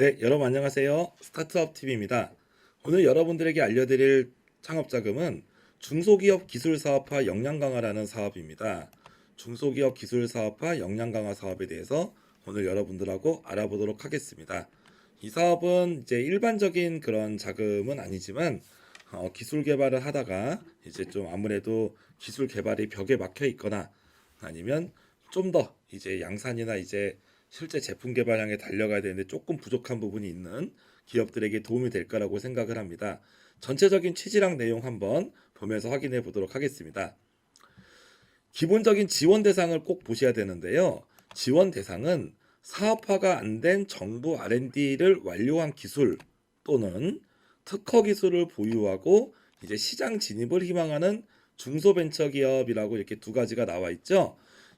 네, 여러분 안녕하세요. 스타트업 TV입니다. 오늘 여러분들에게 알려드릴 창업 자금은 중소기업 기술 사업화 역량 강화라는 사업입니다. 중소기업 기술 사업화 역량 강화 사업에 대해서 오늘 여러분들하고 알아보도록 하겠습니다. 이 사업은 이제 일반적인 그런 자금은 아니지만 기술 개발을 하다가 이제 좀 아무래도 기술 개발이 벽에 막혀 있거나 아니면 좀 더 이제 양산이나 이제 실제 제품 개발량에 달려가야 되는데 조금 부족한 부분이 있는 기업들에게 도움이 될 거라고 생각을 합니다. 전체적인 취지랑 내용 한번 보면서 확인해 보도록 하겠습니다. 기본적인 지원 대상을 꼭 보셔야 되는데요. 지원 대상은 사업화가 안 된 정부 R&D를 완료한 기술 또는 특허 기술을 보유하고 이제 시장 진입을 희망하는 중소벤처기업이라고 이렇게 두 가지가 나와 있죠.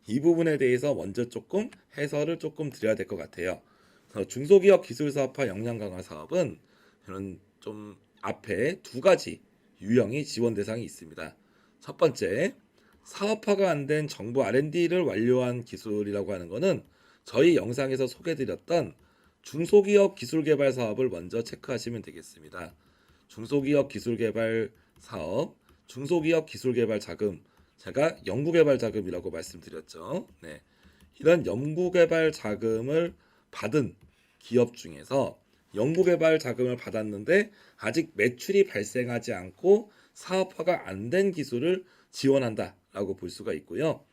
이 부분에 대해서 먼저 조금 해설을 조금 드려야 될 것 같아요. 그래서 중소기업 기술사업화 역량 강화 사업은 이런 좀 앞에 두 가지 유형의 지원 대상이 있습니다. 첫 번째, 사업화가 안 된 정부 R&D를 완료한 기술이라고 하는 것은 저희 영상에서 소개드렸던 중소기업 기술개발 사업을 먼저 체크하시면 되겠습니다. 중소기업 기술개발 사업, 중소기업 기술개발 자금, 제가 연구개발 자금이라고 말씀드렸죠. 네. 이런 연구개발 자금을 받은 기업 중에서 연구개발 자금을 받았는데 아직 매출이 발생하지 않고 사업화가 안 된 기술을 지원한다라고 볼 수가 있고요.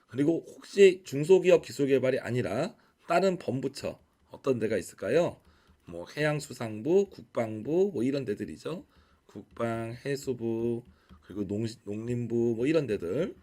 그리고 혹시 중소기업 기술개발이 아니라 다른 범부처 어떤 데가 있을까요? 뭐 해양수산부, 국방부 뭐 이런 데들이죠. 국방, 해수부, 그리고 농림부 뭐 이런 데들,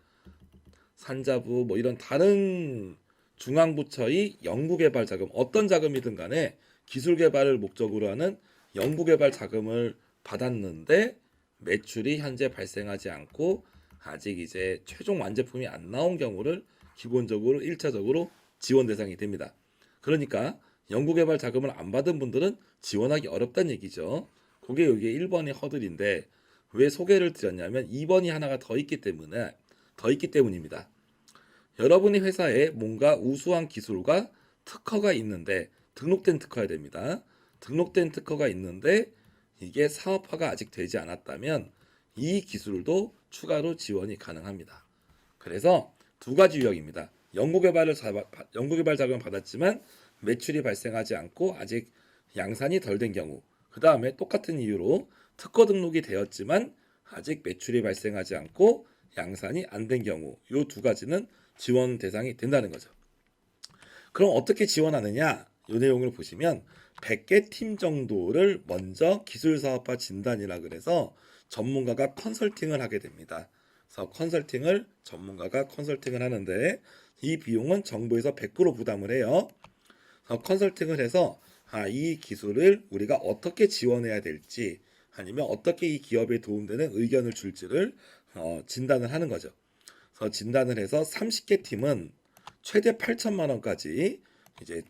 산자부 뭐 이런 다른 중앙부처의 연구개발 자금 어떤 자금이든 간에 기술개발을 목적으로 하는 연구개발 자금을 받았는데 매출이 현재 발생하지 않고 아직 이제 최종 완제품이 안 나온 경우를 기본적으로 1차적으로 지원 대상이 됩니다. 그러니까 연구개발 자금을 안 받은 분들은 지원하기 어렵다는 얘기죠. 그게 여기 1번의 허들인데 왜 소개를 드렸냐면 2번이 하나가 더 있기 때문입니다. 여러분의 회사에 뭔가 우수한 기술과 특허가 있는데 등록된 특허야 됩니다. 등록된 특허가 있는데 이게 사업화가 아직 되지 않았다면 이 기술도 추가로 지원이 가능합니다. 그래서 두 가지 유형입니다. 연구개발 자금을 받았지만 매출이 발생하지 않고 아직 양산이 덜 된 경우. 그 다음에 똑같은 이유로 특허 등록이 되었지만 아직 매출이 발생하지 않고 양산이 안 된 경우. 이 두 가지는 지원 대상이 된다는 거죠. 그럼 어떻게 지원하느냐? 이 내용을 보시면 100개 팀 정도를 먼저 기술사업화 진단이라 그래서 전문가가 컨설팅을 하게 됩니다. 그래서 전문가가 컨설팅을 하는데 이 비용은 정부에서 100% 부담을 해요. 그래서 컨설팅을 해서 이 기술을 우리가 어떻게 지원해야 될지 아니면 어떻게 이 기업에 도움되는 의견을 줄지를 진단을 하는 거죠. 그래서 진단을 해서 30개 팀은 최대 8천만 원까지 이제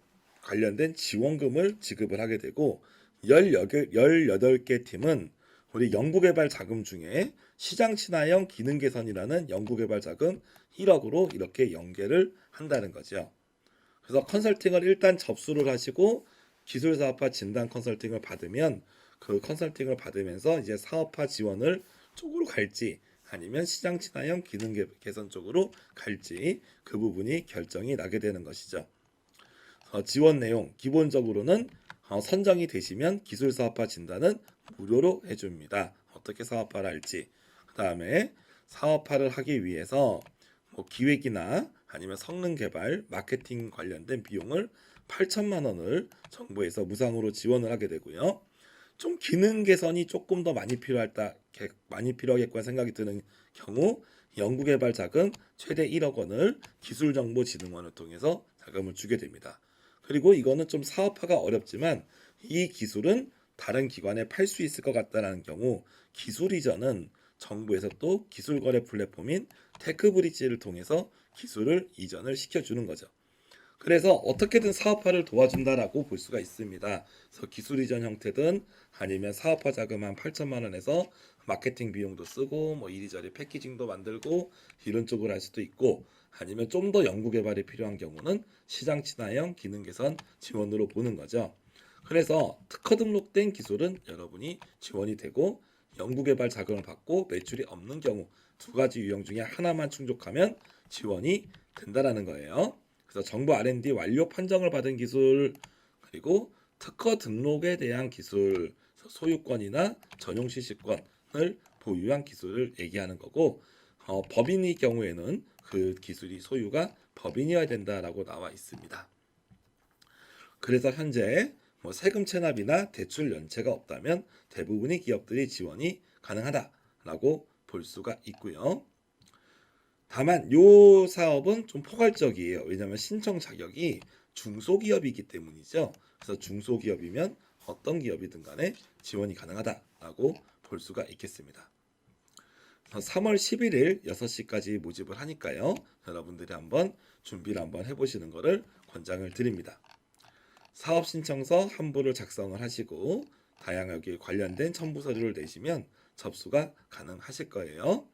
관련된 지원금을 지급을 하게 되고 18개 팀은 우리 연구개발 자금 중에 시장 친화형 기능 개선이라는 연구개발 자금 1억으로 이렇게 연계를 한다는 거죠. 그래서 컨설팅을 일단 접수를 하시고 기술 사업화 진단 컨설팅을 받으면 그 컨설팅을 받으면서 이제 사업화 지원을 쪽으로 갈지 아니면 시장 친화형 기능 개선 쪽으로 갈지 그 부분이 결정이 나게 되는 것이죠. 지원 내용 기본적으로는 선정이 되시면 기술 사업화 진단은 무료로 해줍니다. 어떻게 사업화를 할지. 그 다음에 사업화를 하기 위해서 뭐 기획이나 아니면 성능 개발, 마케팅 관련된 비용을 8천만 원을 정부에서 무상으로 지원을 하게 되고요. 좀 기능 개선이 조금 더 많이 필요하겠구나 생각이 드는 경우 연구개발 자금 최대 1억 원을 기술정보진흥원을 통해서 자금을 주게 됩니다. 그리고 이거는 좀 사업화가 어렵지만 이 기술은 다른 기관에 팔 수 있을 것 같다는 경우 기술 이전은 정부에서 또 기술거래 플랫폼인 테크브릿지를 통해서 기술을 이전을 시켜주는 거죠. 그래서 어떻게든 사업화를 도와준다라고 볼 수가 있습니다. 그래서 기술 이전 형태든 아니면 사업화 자금 한 8천만 원에서 마케팅 비용도 쓰고 뭐 이리저리 패키징도 만들고 이런 쪽으로 할 수도 있고 아니면 좀 더 연구 개발이 필요한 경우는 시장 친화형 기능 개선 지원으로 보는 거죠. 그래서 특허 등록된 기술은 여러분이 지원이 되고 연구개발 자금을 받고 매출이 없는 경우 두 가지 유형 중에 하나만 충족하면 지원이 된다라는 거예요. 그래서 정부 R&D 완료 판정을 받은 기술 그리고 특허 등록에 대한 기술 소유권이나 전용 실시권을 보유한 기술을 얘기하는 거고 법인의 경우에는 그 기술이 소유가 법인이어야 된다라고 나와 있습니다. 그래서 현재 세금 체납이나 대출 연체가 없다면 대부분의 기업들이 지원이 가능하다라고 볼 수가 있고요. 다만 이 사업은 좀 포괄적이에요. 왜냐하면 신청 자격이 중소기업이기 때문이죠. 그래서 중소기업이면 어떤 기업이든 간에 지원이 가능하다라고 볼 수가 있겠습니다. 3월 11일 6시까지 모집을 하니까요. 여러분들이 한번 준비를 한번 해보시는 것을 권장을 드립니다. 사업 신청서 한 부를 작성을 하시고 다양하게 관련된 첨부 서류를 내시면 접수가 가능하실 거예요.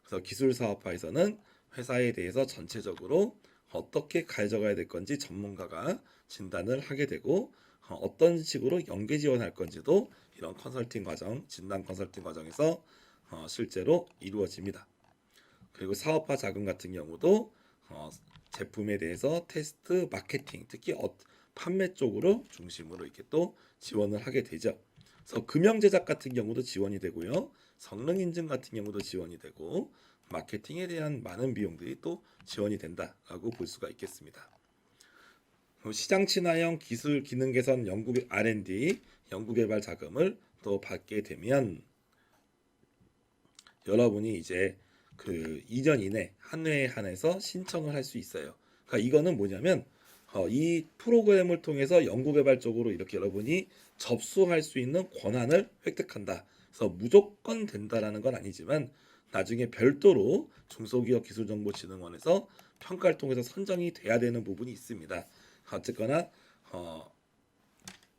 그래서 기술사업화에서는 회사에 대해서 전체적으로 어떻게 가져가야 될 건지 전문가가 진단을 하게 되고 어떤 식으로 연계 지원할 건지도 이런 컨설팅 과정, 진단 컨설팅 과정에서 실제로 이루어집니다. 그리고 사업화 자금 같은 경우도 제품에 대해서 테스트, 마케팅, 특히 판매 쪽으로 중심으로 이렇게 또 지원을 하게 되죠. 그래서 금형 제작 같은 경우도 지원이 되고요. 성능 인증 같은 경우도 지원이 되고 마케팅에 대한 많은 비용들이 또 지원이 된다라고 볼 수가 있겠습니다. 시장 친화형 기술 기능 개선 연구 R&D 연구개발 자금을 또 받게 되면 여러분이 이제 그 2년 이내 한 회에 한해서 신청을 할 수 있어요. 그러니까 이거는 뭐냐면 이 프로그램을 통해서 연구개발 쪽으로 이렇게 여러분이 접수할 수 있는 권한을 획득한다. 그래서 무조건 된다라는 건 아니지만 나중에 별도로 중소기업기술정보진흥원에서 평가를 통해서 선정이 돼야 되는 부분이 있습니다. 어쨌거나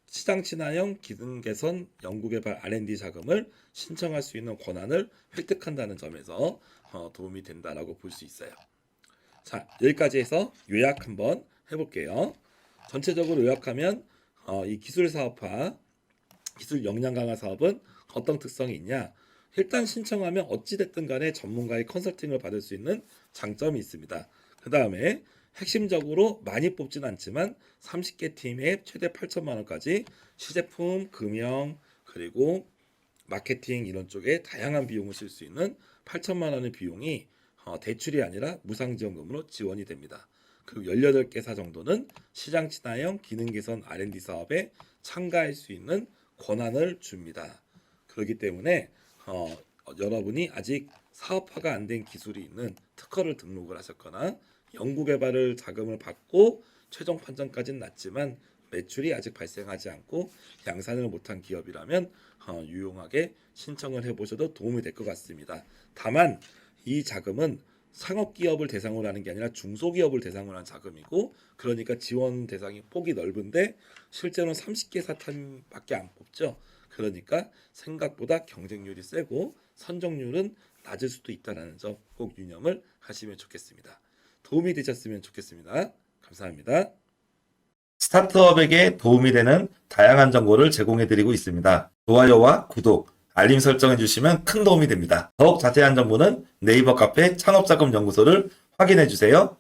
시장 친화형 기능 개선 연구개발 R&D 자금을 신청할 수 있는 권한을 획득한다는 점에서 도움이 된다라고 볼 수 있어요. 자, 여기까지 해서 요약 한번 해볼게요. 전체적으로 요약하면 이 기술 사업화, 기술 역량 강화 사업은 어떤 특성이 있냐? 일단 신청하면 어찌됐든 간에 전문가의 컨설팅을 받을 수 있는 장점이 있습니다. 그 다음에 핵심적으로 많이 뽑진 않지만 30개 팀에 최대 8천만 원까지 시제품, 금형, 그리고 마케팅 이런 쪽에 다양한 비용을 쓸 수 있는 8천만 원의 비용이 대출이 아니라 무상지원금으로 지원이 됩니다. 그리고 18개사 정도는 시장 친화형 기능 개선 R&D 사업에 참가할 수 있는 권한을 줍니다. 그렇기 때문에 여러분이 아직 사업화가 안 된 기술이 있는 특허를 등록을 하셨거나 연구개발을 자금을 받고 최종 판정까지는 났지만 매출이 아직 발생하지 않고 양산을 못한 기업이라면 유용하게 신청을 해보셔도 도움이 될 것 같습니다. 다만 이 자금은 상업기업을 대상으로 하는 게 아니라 중소기업을 대상으로 한 자금이고 그러니까 지원 대상이 폭이 넓은데 실제로는 30개 사탄밖에 안 뽑죠. 그러니까 생각보다 경쟁률이 세고 선정률은 낮을 수도 있다는 점 꼭 유념을 하시면 좋겠습니다. 도움이 되셨으면 좋겠습니다. 감사합니다. 스타트업에게 도움이 되는 다양한 정보를 제공해드리고 있습니다. 좋아요와 구독, 알림 설정해주시면 큰 도움이 됩니다. 더욱 자세한 정보는 네이버 카페 창업자금연구소를 확인해주세요.